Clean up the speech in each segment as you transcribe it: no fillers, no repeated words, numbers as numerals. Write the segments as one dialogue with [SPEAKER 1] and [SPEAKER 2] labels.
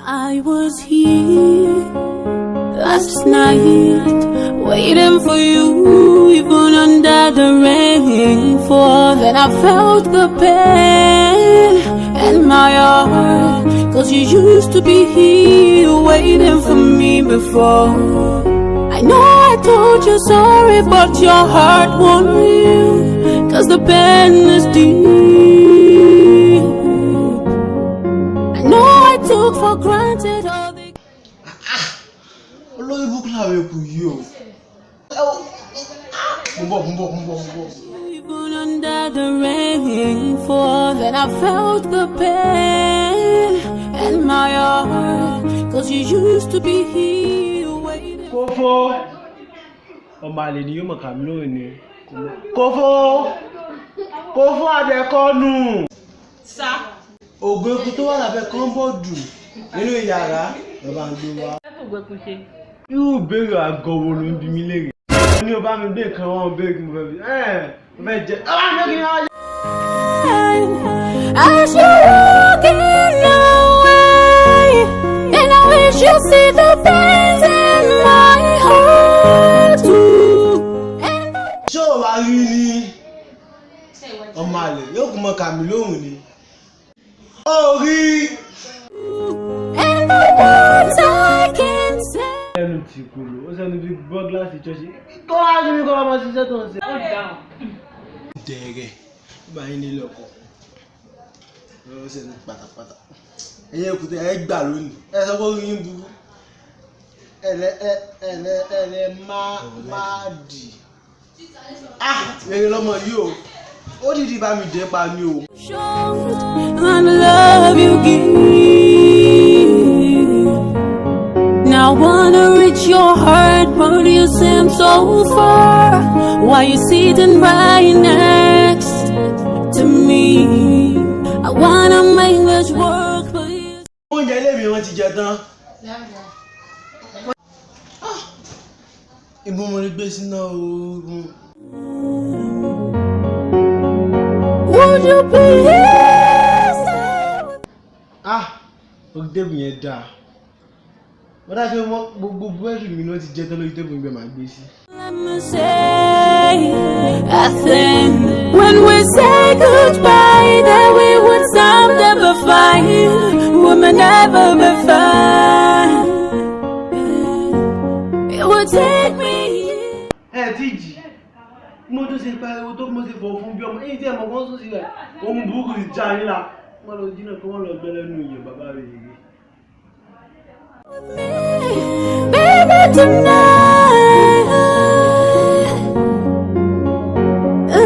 [SPEAKER 1] I was here last night, waiting for you, even under the rainfall. Then I felt the pain in my heart, 'cause you used to be here, waiting for me before. I know I told you sorry, but your heart won't heal, 'cause the pain is deep. I know I took for granted all the... Even under the rainfall, then I felt the pain in my heart, 'cause you used to be here waiting.
[SPEAKER 2] Kofo, Omale ni yóò mọ̀ kà mí lóhùn ni. Kofo, Adekonu.
[SPEAKER 3] Sá.
[SPEAKER 2] Ògùn eku tó wà lábẹ́ kọ́ńbọ̀dù nínú yàrá ló bá ń gbé wá. Irú ìbéèrè àgọ́ wo ló ń bi mí léèrè? Ní o bá mi gbé nǹkan wọn béèrè kí mo fẹ́ fi. Mo fẹ́ jẹ.
[SPEAKER 1] As you're walking away, and I wish you see the things in my heart too.
[SPEAKER 2] Ṣé o wá rí ni? Omale yóò kún mọ́ kà mí lóhùn ni. Ó rí.
[SPEAKER 1] And the words I can say.
[SPEAKER 2] Ẹnu tí kò lò, ó sẹ́nu bí gbọ́ gíláàsì ṣọ́ọ̀ṣì. Kọ́ wá sí mi kọ́ wá máa ṣiṣẹ́ tó ń ṣe. Dẹ̀rẹ̀ gbà yín nílé ọkọ̀. Ó sẹ́nu pátápátá. Ẹ̀yin èkúté ẹ gbà lónìí. Ẹ sọ pé orin yín burú. Ẹ̀lẹ́ máa dì. Èrè lọ́mọ yìí o. Ó dìdí bá mi dé pa ni o.
[SPEAKER 1] I'm love you give. Now I wanna reach your heart, but you seem so far. Why you sitting right next to me? I wanna make this work, but you...
[SPEAKER 2] Oúnjẹ ilé mi wọ́n ti jẹ tán. Ìbú mo rí gbé sínú oòrùn.
[SPEAKER 1] Would you please?
[SPEAKER 2] Orí tébù yẹn dáa. Wọ́n dájú gbogbo búrẹ́dì mi ló ti jẹ́ tán lórí tébù ibẹ̀ máa gbé sí.
[SPEAKER 1] Let me say a thing. When we say goodbye, that we would someday be fine. We may never be fine. It would take me.
[SPEAKER 2] Tíjì, mo tún ṣe pariwo tó mo ṣe fọ̀ fún bí ọmọ. Èyí tí ẹ̀ mọ̀ kán sún sílẹ̀, ohun burúkú ti já nílà. Wọ́n lọ jìnnà kí wọ́n lọ gbẹ́ lẹ́nu ìyẹn bàbá rẹ̀ yìí.
[SPEAKER 1] Baby, tonight,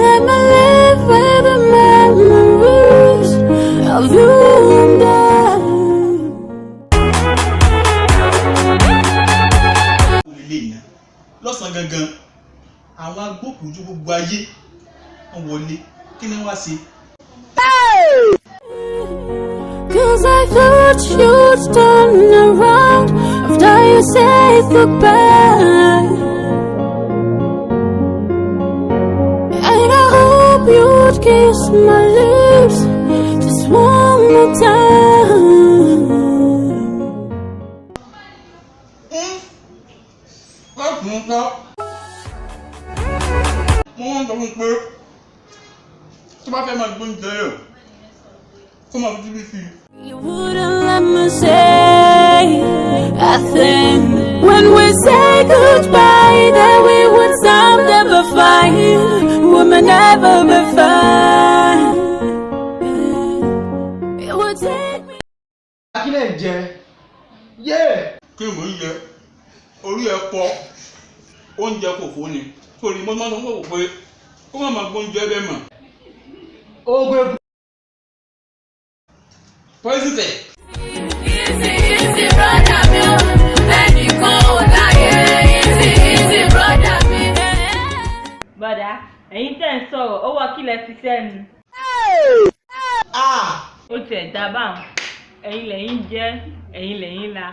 [SPEAKER 1] let me live with the memories of you and I.
[SPEAKER 4] Lọ́sàn gangan, àwọn agbókùnjú gbogbo ayé wọ́n wọlé kí ni wá sí.
[SPEAKER 1] 'Cause I thought you'd turn around after you said goodbye, and I hope you'd kiss my lips just one more time.
[SPEAKER 4] Láàpùn ká, wọ́n sọ fún pé tó bá fẹ́ máa gbóúnjẹ rẹ̀ kó máa fi tíbi sí.
[SPEAKER 1] You wouldn't let me say a thing. When we say goodbye, that we would someday be fine. We may never be fine. It would take me.
[SPEAKER 2] Akílẹ̀ ń jẹ. Yé!
[SPEAKER 4] Kí ni mò ń yẹ? Orí ẹ pọ̀, oúnjẹ kò fún ni. Sórí mo máa ń sọ fún òkú pé kó má máa gbóúnjẹ bẹ́ẹ̀ mọ̀.
[SPEAKER 2] Ogun eku.
[SPEAKER 4] Pọ́ìsìtẹ̀.
[SPEAKER 1] Easy brother mi o, ẹnìkan ò láyé. Easy brother mi.
[SPEAKER 3] Bọ̀dá, ẹ̀yin tẹ́ ń sọ̀rọ̀, ó wọ kí lẹ fi sẹ́nu. Ó tiẹ̀ dá báwọn. Ẹ̀yin lẹ̀yin jẹ́, ẹ̀yin lẹ̀yin la.